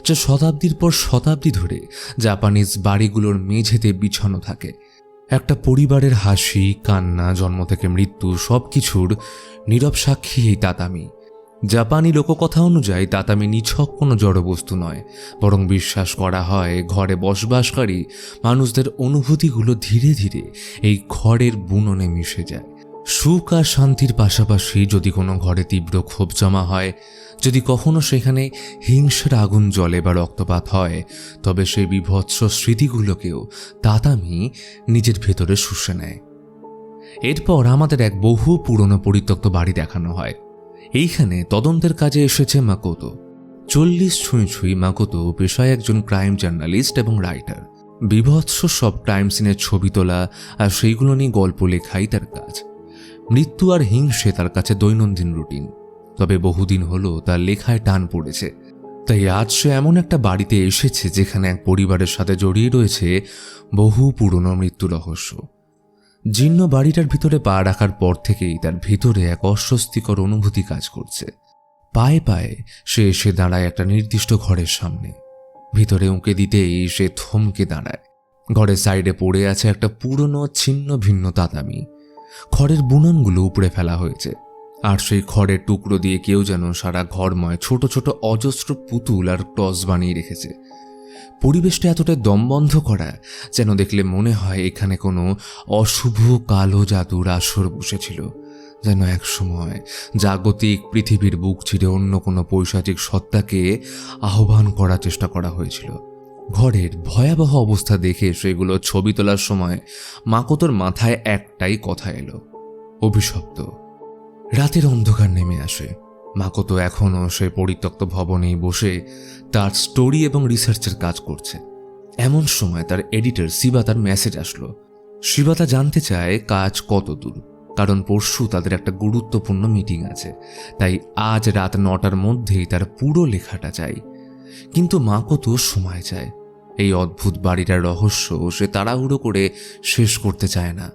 যা শতাব্দীর পর শতাব্দী ধরে জাপানিজ বাড়িগুলোর মেঝেতে বিছানো থাকে। একটা পরিবারের হাসি, কান্না, জন্ম থেকে মৃত্যু সবকিছুর নীরব সাক্ষী এই তাতামি। জাপানি লোককথা অনুযায়ী তাতামি নিছক কোনো জড়বস্তু নয়, বরং বিশ্বাস করা হয় ঘরে বসবাসকারী মানুষদের অনুভূতিগুলো ধীরে ধীরে এই ঘরের বুননে মিশে যায়। সুখ আর শান্তির পাশাপাশি যদি কোনো ঘরে তীব্র ক্ষোভ জমা হয়, যদি কখনো সেখানে হিংসার আগুন জ্বলে বা রক্তপাত হয়, তবে সেই বিভৎস স্মৃতিগুলোকেও তাতামি নিজের ভেতরে শুষে নেয়। এরপর আমাদের এক বহু পুরনো পরিত্যক্ত বাড়ি দেখানো হয়। এইখানে তদন্তের কাজে এসেছে মাকোতো। 40 ছুঁই মাকোতো পেশায় একজন ক্রাইম জার্নালিস্ট এবং রাইটার। বিভৎস সব ক্রাইম সিনের ছবি তোলা আর সেইগুলো নিয়ে গল্প লেখাই তার কাজ। মৃত্যু আর হিংসে তার কাছে দৈনন্দিন রুটিন। তবে বহুদিন হলো তার লেখায় টান পড়েছে, তাই আজ সে এমন একটা বাড়িতে এসেছে যেখানে এক পরিবারের সাথে জড়িয়ে রয়েছে বহু পুরনো মৃত্যু রহস্য। জীর্ণ বাড়িটার ভিতরে পা রাখার পর থেকেই তার ভিতরে এক অস্বস্তিকর অনুভূতি কাজ করছে। পায়ে পায়ে সে এসে দাঁড়ায় একটা নির্দিষ্ট ঘরের সামনে। ভিতরে উঁকে দিতেই সে থমকে দাঁড়ায়। ঘরের সাইডে পড়ে আছে একটা পুরনো ছিন্ন ভিন্ন তাতামি। খড়ের বুননগুলো উপড়ে ফেলা হয়েছে, আর সেই খড়ের টুকরো দিয়ে কেউ যেন সারা ঘরময় ছোট ছোট অজস্র পুতুল আর টস বানিয়ে রেখেছে। পরিবেশটা এতটাই দমবন্ধ করা যেন দেখলে মনে হয় এখানে কোনো অশুভ কালো জাদুর আসর বসেছিল, যেন একসময় জাগতিক পৃথিবীর বুক চিরে অন্য কোনো পৈশাচিক সত্তাকে আহ্বান করার চেষ্টা করা হয়েছিল। ঘরের ভয়াবহ অবস্থা দেখে সেগুলো ছবি তোলার সময় মাকোতোর মাথায় একটাই কথা এলো, অভিশপ্ত। রাতের অন্ধকার নেমে আসে। মাকোতো এখনও সে পরিত্যক্ত ভবনেই বসে তার স্টোরি এবং রিসার্চের কাজ করছে। এমন সময় তার এডিটর শিবাতার মেসেজ আসলো। শিবাতা জানতে চায় কাজ কত দূর, কারণ পরশু তাদের একটা গুরুত্বপূর্ণ মিটিং আছে, তাই আজ রাত 9টার মধ্যেই তার পুরো লেখাটা চাই। কিন্তু মাকোতো সময় চায়। এই অদ্ভুত বাড়িটার রহস্য সে তাড়াহুড়ো করে শেষ করতে চায় না।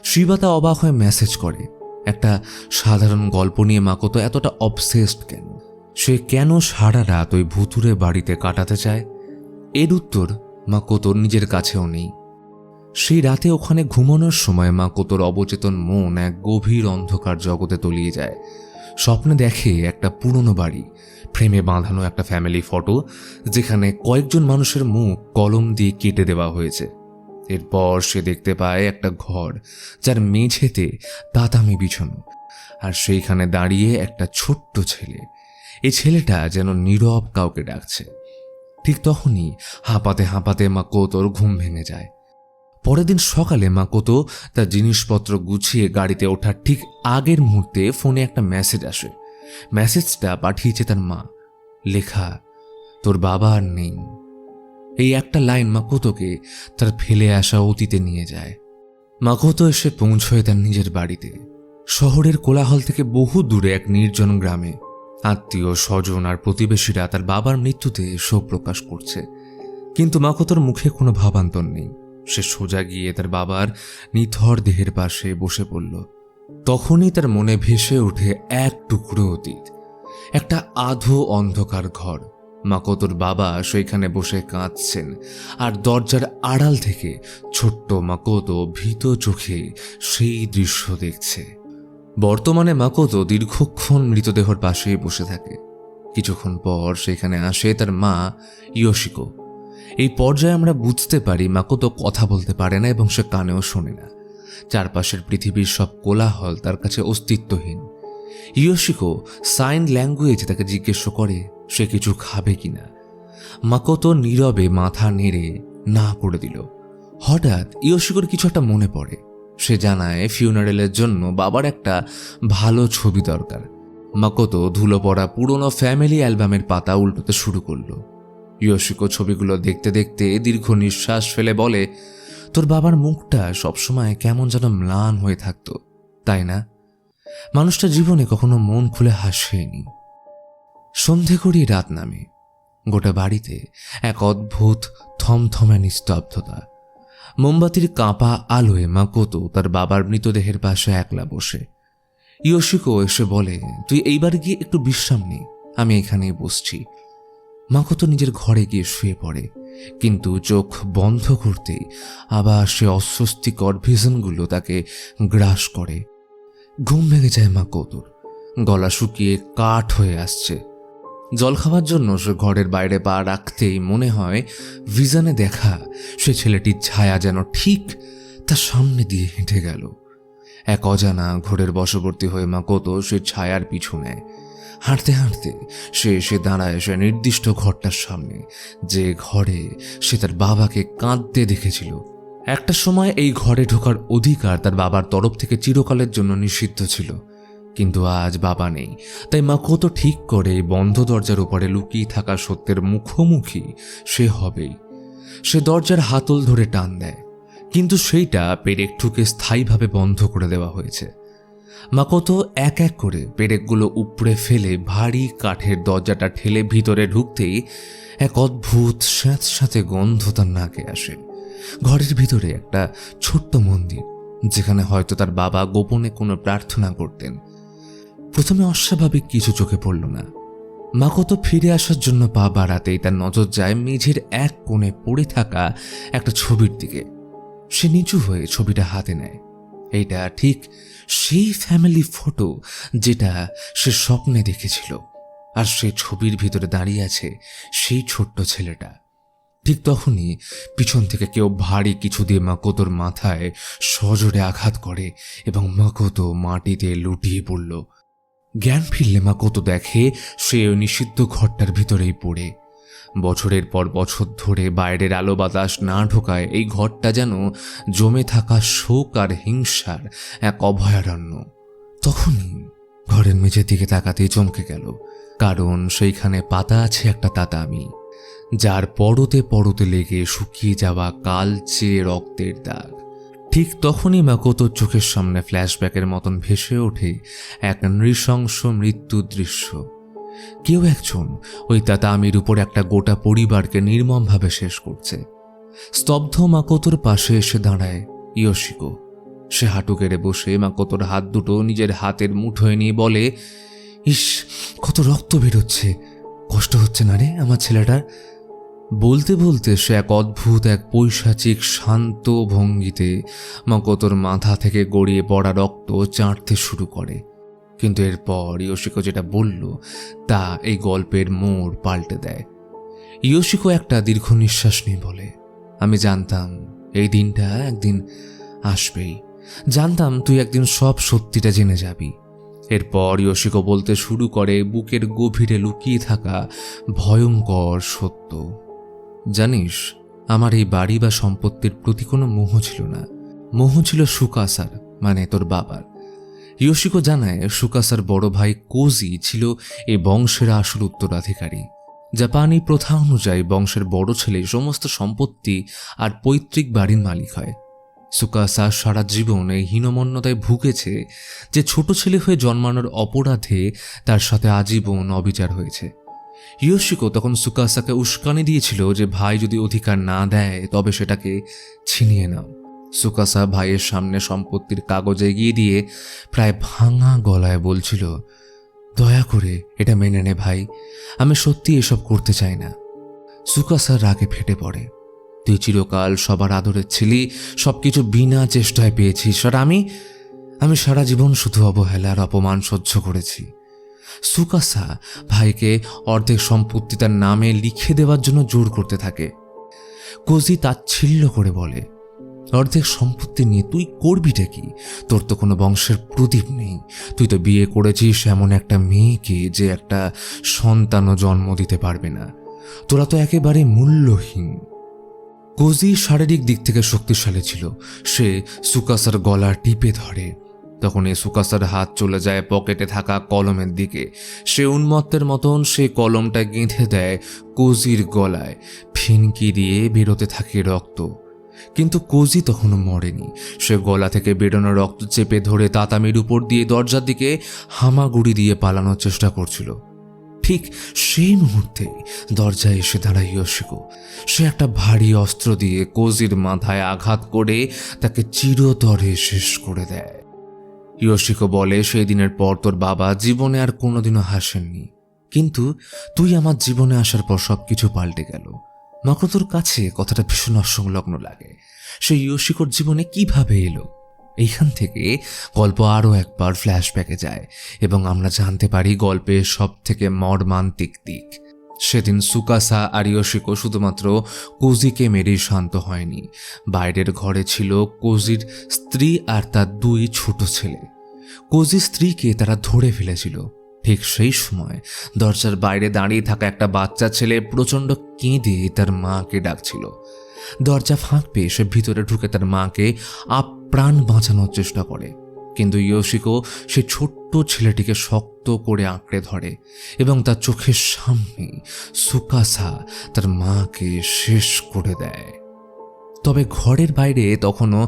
শিবাতা অবাক হয়ে মেসেজ করে, একটা সাধারণ গল্প নিয়ে মাকোতো এতটা অবসেসড কেন? সে কেন সারা রাত ওই ভুতুরে বাড়িতে কাটাতে চায়? এর উত্তর মাকোতোর নিজের কাছেও নেই। সেই রাতে ওখানে ঘুমানোর সময় মাকোতোর অবচেতন মন এক গভীর অন্ধকার জগতে তলিয়ে যায়। স্বপ্নে দেখে একটা পুরনো বাড়ি, ফ্রেমে বাঁধানো একটা ফ্যামিলি ফটো, যেখানে কয়েকজন মানুষের মুখ কলম দিয়ে কেটে দেওয়া হয়েছে। এরপর সে দেখতে পায় একটা ঘর, যার মেঝেতে তাতামি বিছানো, আর সেইখানে দাঁড়িয়ে একটা ছোট্ট ছেলে। এই ছেলেটা যেন নীরব কাউকে ডাকছে। ঠিক তখনই হাঁপাতে হাঁপাতে মাকোতোর ঘুম ভেঙে যায়। পরের দিন সকালে মাকোতো তার জিনিসপত্র গুছিয়ে গাড়িতে ওঠার ঠিক আগের মুহূর্তে ফোনে একটা মেসেজ আসে। মেসেজটা পাঠিয়েছে তার মা। লেখা, তোর বাবা আর নেই। এই একটা লাইন মাকোতোকে তার ফেলে আসা অতীতে নিয়ে যায়। মাকোতো এসে পৌঁছয় তার নিজের বাড়িতে, শহরের কোলাহল থেকে বহু দূরে এক নির্জন গ্রামে। আত্মীয় স্বজন আর প্রতিবেশীরা তার বাবার মৃত্যুতে শোক প্রকাশ করছে, কিন্তু মাকোতোর মুখে কোনো ভাবান্তর নেই। সে সোজা গিয়ে তার বাবার নিথর দেহের পাশে বসে পড়ল। তখনই তার মনে ভেসে ওঠে এক টুকরো অতীত, একটা আধো অন্ধকার ঘর। মাকোতোর বাবা সেইখানে বসে কাঁদছেন, আর দরজার আড়াল থেকে ছোট্ট মাকোতো ভীত চোখে সেই দৃশ্য দেখছে। বর্তমানে মাকোতো দীর্ঘক্ষণ মৃতদেহর পাশেই বসে থাকে। কিছুক্ষণ পর সেখানে আসে তার মা ইয়োশিকো। এই পর্যায়ে আমরা বুঝতে পারি মাকোতো কথা বলতে পারে না এবং সে কানেও শোনে না। চারপাশের পৃথিবীর সব কোলাহল তার কাছে অস্তিত্বহীন। ইয়োশিকো সাইন ল্যাঙ্গুয়েজে তাকে জিজ্ঞেস করে সে কিছু খাবে কিনা। মাকোতো নীরবে মাথা নেড়ে না করে দিল। হঠাৎ ইয়োশিকোর কিছু একটা মনে পড়ে। সে জানায় ফিউনারেলের জন্য বাবার একটা ভালো ছবি দরকার। মাকোতো ধুলো পড়া পুরনো ফ্যামিলি অ্যালবামের পাতা উল্টোতে শুরু করলো। ইয়োশিকো ছবিগুলো দেখতে দেখতে দীর্ঘ নিঃশ্বাস ফেলে বলে, তোর বাবার মুখটা সবসময় কেমন যেন ম্লান হয়ে থাকতো, তাই না? মানুষটা জীবনে কখনো মন খুলে হাসেনি। সন্ধে গড়িয়ে রাত নামে। গোটা বাড়িতে এক অদ্ভুত থমথমে নিস্তব্ধতা। মোমবাতির কাঁপা আলোয় মাকোতো তার বাবার মৃতদেহের পাশে একলা বসে। ইয়োশিকো এসে বলে, তুই এইবার গিয়ে একটু বিশ্রাম নে, আমি এখানেই বসছি। মাকোতো নিজের ঘরে গিয়ে শুয়ে পড়ে, কিন্তু চোখ বন্ধ করতেই আবার সে অস্বস্তিকর ভিশনগুলো তাকে গ্রাস করে। ঘুম ভেঙে যায় মাকোতোর। গলা শুকিয়ে কাঠ হয়ে আসছে। জল খাওয়ার জন্য সে ঘরের বাইরে পা রাখতেই মনে হয় ভিশনে দেখা সে ছেলেটির ছায়া যেন ঠিক তার সামনে দিয়ে হেঁটে গেল। এক অজানা ঘোরের বশবর্তী হয়ে মাকোতো সে ছায়ার পিছু নেয়। হাঁটতে হাঁটতে সে এসে দাঁড়ায় সে নির্দিষ্ট ঘরটার সামনে, যে ঘরে সে তার বাবাকে কাঁদতে দেখেছিল। একটা সময় এই ঘরে ঢোকার অধিকার তার বাবার তরফ থেকে চিরকালের জন্য নিষিদ্ধ ছিল, কিন্তু আজ বাবা নেই। তাই মাকোতো ঠিক করে বন্ধ দরজার উপরে লুকিয়ে থাকা সত্যের মুখোমুখি সে হবেই। সে দরজার হাতল ধরে টান দেয়, কিন্তু সেইটা পেরেক ঠুকে স্থায়ীভাবে বন্ধ করে দেওয়া হয়েছে। মাকোতো এক এক করে পেরেকগুলো উপড়ে ফেলে ভারী কাঠের দরজাটা ঠেলে ভিতরে ঢুকতেই এক অদ্ভুত স্যাঁতস্যাঁতে গন্ধ তার নাকে আসে। ঘরের ভিতরে একটা ছোট্ট মন্দির, যেখানে হয়তো তার বাবা গোপনে কোনো প্রার্থনা করতেন। প্রথমে অস্বাভাবিক কিছু চোখে পড়ল না। মাকোতো ফিরে আসার জন্য পা বাড়াতেই তার নজর যায় মেঝের এক কোণে পড়ে থাকা একটা ছবির দিকে। সে নিচু হয়ে ছবিটা হাতে নেয়। এইটা ঠিক সেই ফ্যামিলি ফটো যেটা সে স্বপ্নে দেখেছিল, আর সেই ছবির ভিতরে দাঁড়িয়ে আছে সেই ছোট্ট ছেলেটা। ঠিক তখনই পিছন থেকে কেউ ভারী কিছু দিয়ে মাকোতোর মাথায় সজোরে আঘাত করে এবং মাকোতো মাটিতে লুটিয়ে পড়ল। জ্ঞান ফিরলে মাকোতো দেখে সে ওই নিষিদ্ধ ঘরটার ভিতরেই পড়ে। বছরের পর বছর ধরে বাইরের আলো বাতাস না ঢোকায় এই ঘরটা যেন জমে থাকা শোক আর হিংসার এক অভয়ারণ্য। তখনই ঘরের মেঝের দিকে তাকাতেই চমকে গেল, কারণ সেইখানে পাতা আছে একটা তাতামি, যার পরতে পরতে লেগে শুকিয়ে যাওয়া কালচে রক্তের দাগ। ঠিক তখনই মাকোতোর চোখের সামনে ফ্ল্যাশব্যাকের মতন ভেসে ওঠে এক নৃশংস মৃত্যুর দৃশ্য। কেউ একজন ওই তাতামির উপর একটা গোটা পরিবারকে নির্মমভাবে শেষ করছে। স্তব্ধ মাকোতোর পাশে এসে দাঁড়ায় ইয়োশিকো। সে হাঁটু গেড়ে বসে মাকোতোর হাত দুটো নিজের হাতের মুঠোয় নিয়ে বলে, ইস, কত রক্ত বেরোচ্ছে, কষ্ট হচ্ছে না রে আমার ছেলেটার? বলতে বলতে সে এক অদ্ভুত, এক পৈশাচিক শান্ত ভঙ্গিতে মাকোতোর মাথা থেকে গড়িয়ে পড়া রক্ত চাটতে শুরু করে। কিন্তু এরপর ইয়োশিকো যেটা বলল তা এই গল্পের মোড় পাল্টে দেয়। ইয়োশিকো একটা দীর্ঘ নিঃশ্বাস নিয়ে বলে, আমি জানতাম এই দিনটা একদিন আসবেই, জানতাম তুই একদিন সব সত্যিটা জেনে যাবি। এরপর ইয়োশিকো বলতে শুরু করে বুকের গভীরে লুকিয়ে থাকা ভয়ঙ্কর সত্য। জানিস, আমার এই বাড়ি বা সম্পত্তির প্রতি কোনো মোহ ছিল না। মোহ ছিল সুকাসার, মানে তোর বাবার। ইয়োশিকো জানায় সুকাসার বড় ভাই কোজি ছিল এই বংশের আসল উত্তরাধিকারী। জাপানি প্রথা অনুযায়ী বংশের বড় ছেলে সমস্ত সম্পত্তি আর পৈতৃক বাড়ির মালিক হয়। সুকাসা সারা জীবন এই হীনমন্যতায় ভুগেছে যে ছোট ছেলে হয়ে জন্মানোর অপরাধে তার সাথে আজীবন অবিচার হয়েছে। ইয়োশিকো তখন সুকাসাকে উস্কানি দিয়েছিল যে ভাই যদি অধিকার না দেয় তবে সেটাকে ছিনিয়ে নাও। সুকাসা ভাইয়ের সামনে সম্পত্তির কাগজ এগিয়ে দিয়ে প্রায় ভাঙা গলায় বলছিল, দয়া করে এটা মেনে নে ভাই, আমি সত্যি এসব করতে চাই না। সুকাসা রাগে ফেটে পড়ে, তুই চিরকাল সবার আদরের ছিলি, সবকিছু বিনা চেষ্টায় পেয়েছিস, আর আমি সারা জীবন শুধু অবহেলা আর অপমান সহ্য করেছি। সুকাসা ভাইকে অর্ধেক সম্পত্তি তার নামে লিখে দেওয়ার জন্য জোর করতে থাকে। কোজি তাচ্ছিল্য করে বলে, অর্ধেক সম্পত্তি নিয়ে তুই করবিটা কি? তোর তো কোনো বংশের প্রদীপ নেই। তুই তো বিয়ে করেছিস এমন একটা মেয়েকে যে একটা সন্তানও জন্ম দিতে পারবে না। তোরা তো একেবারে মূল্যহীন। কোজি শারীরিক দিক থেকে শক্তিশালী ছিল। সে সুকাসার গলা টিপে ধরে। তখন এই সুকাসার হাত চলে যায় পকেটে থাকা কলমের দিকে। সে উন্মত্তের মতন সে কলমটা গেঁথে দেয় কোজির গলায়। ফিনকি দিয়ে বেরোতে থাকে রক্ত। কিন্তু কোজি তখনও মরেনি। সে গলা থেকে বেরোনো রক্ত চেপে ধরে তাতামির উপর দিয়ে দরজার দিকে হামাগুড়ি দিয়ে পালানোর চেষ্টা করছিল। ঠিক সেই মুহূর্তে দরজায় এসে দাঁড়ায় ইয়োশিকো। সে একটা ভারী অস্ত্র দিয়ে কোজির মাথায় আঘাত করে তাকে চিরতরে শেষ করে দেয়। ইয়োশিকো বলে, সেই দিনের পর তোর বাবা জীবনে আর কোনোদিনও হাসেননি, কিন্তু তুই আমার জীবনে আসার পর সবকিছু পাল্টে গেল। মাকোতোর কাছে কথাটা ভীষণ অসংলগ্ন লাগে। সে ইয়োশিকোর জীবনে কিভাবে এলো? এইখান থেকে গল্প আরও একবার ফ্ল্যাশব্যাকে যায় এবং আমরা জানতে পারি গল্পের সব থেকে মর্মান্তিক দিক। সেদিন সুকাসা আর ইয়োশিকো শুধুমাত্র কোজিকে মেরেই শান্ত হয়নি। বাইরের ঘরে ছিল কোজির স্ত্রী আর তার দুই ছোট ছেলে। কোজির স্ত্রীকে তারা ধরে ফেলেছিল। ঠিক সেই সময় দরজার বাইরে দাঁড়িয়ে থাকা একটা বাচ্চা ছেলে প্রচণ্ড কেঁদে তার মাকে ডাকছিল। দরজা ফাঁক পেয়ে সে ভিতরে ঢুকে তার মাকে আপ্রাণ বাঁচানোর চেষ্টা করে, কিন্তু ইয়োশিকো সে ছোট্ট ছেলেটিকে শক্ত করে আঁকড়ে ধরে এবং তার চোখের সামনে সুকাসা তার মাকে শেষ করে দেয়। তবে ঘরের বাইরে তখনও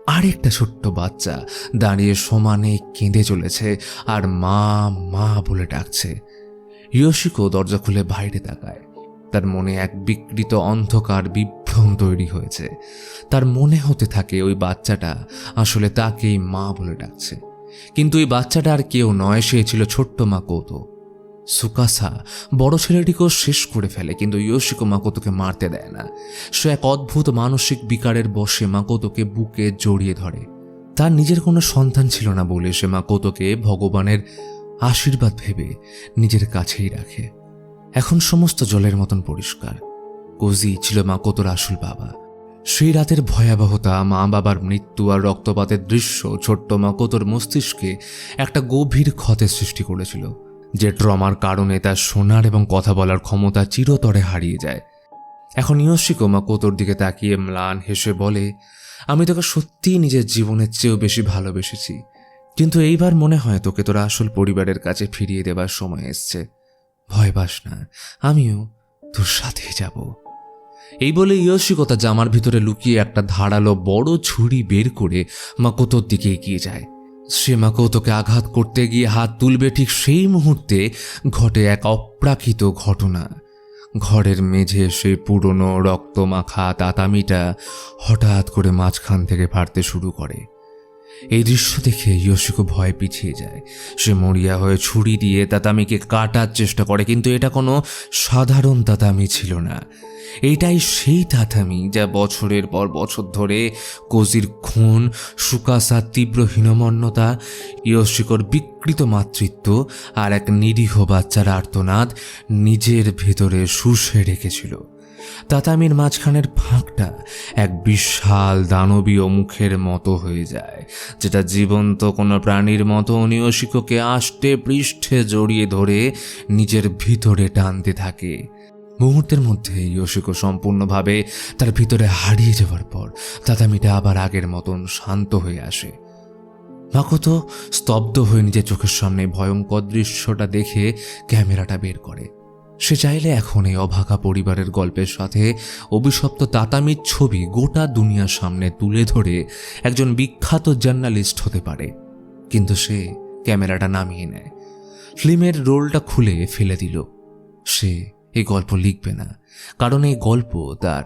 আরেকটা ছোট্ট বাচ্চা দাঁড়িয়ে সমানে কেঁদে চলেছে আর মা মা বলে ডাকছে। ইয়োশিকো দরজা খুলে বাইরে তাকায়। তার মনে এক বিকৃত অন্ধকার বিভ্রম তৈরি হয়েছে। তার মনে হতে থাকে ওই বাচ্চাটা আসলে তাকেই মা বলে ডাকছে, কিন্তু ওই বাচ্চাটা আর কেউ নয়, সে ছিল ছোট্ট মাকোতো। সুকাসা বড় ছেলেটিকেও শেষ করে ফেলে, কিন্তু ইয়োশিকো মাকোতোকে মারতে দেয় না। সে এক অদ্ভুত মানসিক বিকারের বশে মাকোতোকে বুকে জড়িয়ে ধরে। তার নিজের কোনো সন্তান ছিল না বলে সে মাকোতোকে ভগবানের আশীর্বাদ ভেবে নিজের কাছেই রাখে। এখন সমস্ত জলের মতন পরিষ্কার। কোজি ছিল মাকোতোর আসল বাবা। সেই রাতের ভয়াবহতা, মা বাবার মৃত্যু আর রক্তপাতের দৃশ্য ছোট্ট মাকোতোর মস্তিষ্কে একটা গভীর ক্ষতের সৃষ্টি করেছিল, যে ট্রমার কারণে তার শোনার এবং কথা বলার ক্ষমতা চিরতরে হারিয়ে যায়। এখন ইয়োশিকো মাকোতোর দিকে তাকিয়ে ম্লান হেসে বলে, আমি তোকে সত্যিই নিজের জীবনের চেয়েও বেশি ভালোবেসেছি, কিন্তু এইবার মনে হয় তোকে তোর আসল পরিবারের কাছে ফিরিয়ে দেবার সময় এসছে। ভয় পাস না, আমিও তোর সাথেই যাব। এই বলে ইয়োশিকো তার জামার ভিতরে লুকিয়ে একটা ধারালো বড় ছুরি বের করে মাকোতোর দিকে এগিয়ে যায়। সে মাকোতোকে আঘাত করতে গিয়ে হাত তুলবে, ঠিক সেই মুহূর্তে ঘটে এক অপ্রাকৃত ঘটনা। ঘরের মেঝে সেই পুরনো রক্তমাখা তাতামিটা হঠাৎ করে মাঝখান থেকে ফাটতে শুরু করে। এই দৃশ্য দেখে ইয়োশিকো ভয় পিছিয়ে যায়। সে মরিয়া হয়ে ছুরি দিয়ে তাতামিকে কাটার চেষ্টা করে, কিন্তু এটা কোনো সাধারণ তাতামি ছিল না। এইটাই সেই তাতামি যা বছরের পর বছর ধরে কোজির খুন, সুকাসার তীব্র হীনমন্যতা, ইয়োশিকোর বিকৃত মাতৃত্ব আর এক নিরীহ বাচ্চার আর্তনাদ নিজের ভেতরে শুষে রেখেছিল। তাতামির মাঝখানের ফাঁকটা এক বিশাল দানবীয় মুখের মতো হয়ে যায়, যেটা জীবন্ত কোনো প্রাণীর মতো ইয়োশিকোকে আষ্টে পৃষ্ঠে জড়িয়ে ধরে নিজের ভিতরে টানতে থাকে। মুহূর্তের মধ্যে ইয়োশিকো সম্পূর্ণভাবে তার ভিতরে হারিয়ে যাওয়ার পর তাতামিটা আবার আগের মতন শান্ত হয়ে আসে। মাকোতো স্তব্ধ হয়ে নিজের চোখের সামনে ভয়ঙ্কর দৃশ্যটা দেখে ক্যামেরাটা বের করে। সে চাইলে এখন এই অভাগা পরিবারের গল্পের সাথে অভিশপ্ত তাতামির ছবি গোটা দুনিয়ার সামনে তুলে ধরে একজন বিখ্যাত জার্নালিস্ট হতে পারে, কিন্তু সে ক্যামেরাটা নামিয়ে নেয়, ফিল্মের রোলটা খুলে ফেলে দিল। সে এই গল্প লিখবে না, কারণ এই গল্প তার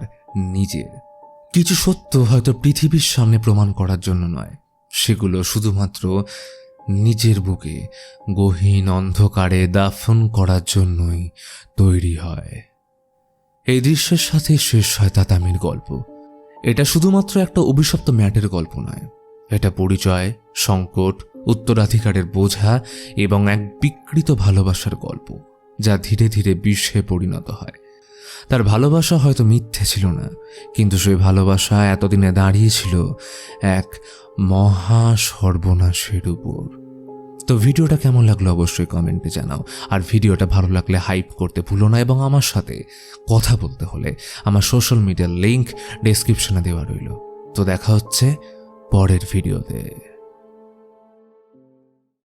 নিজের। কিছু সত্য হয়তো পৃথিবীর সামনে প্রমাণ করার জন্য নয়, সেগুলো শুধুমাত্র নিজের বুকে গহীন অন্ধকারে দাফন করার জন্যই তৈরি হয়। এই দৃশ্যের সাথে শেষ হয় তাতামির গল্প। এটা শুধুমাত্র একটা অভিশপ্ত ম্যাটের গল্প নয়, এটা পরিচয়, সংকট, উত্তরাধিকারের বোঝা এবং এক বিকৃত ভালোবাসার গল্প, যা ধীরে ধীরে বিষে পরিণত হয়। তার ভালোবাসা হয়তো মিথ্যে ছিল না, কিন্তু সেই ভালোবাসা এতদিনে দাঁড়িয়েছিল এক মহা সর্বনাশের উপর। তো ভিডিওটা কেমন লাগলো অবশ্যই কমেন্টে জানাও, আর ভিডিওটা ভালো লাগলে হাইপ করতে ভুলো না, এবং আমার সাথে কথা বলতে হলে আমার সোশ্যাল মিডিয়ার লিংক ডেসক্রিপশনে দেওয়া রইল। তো দেখা হচ্ছে পরের ভিডিওতে।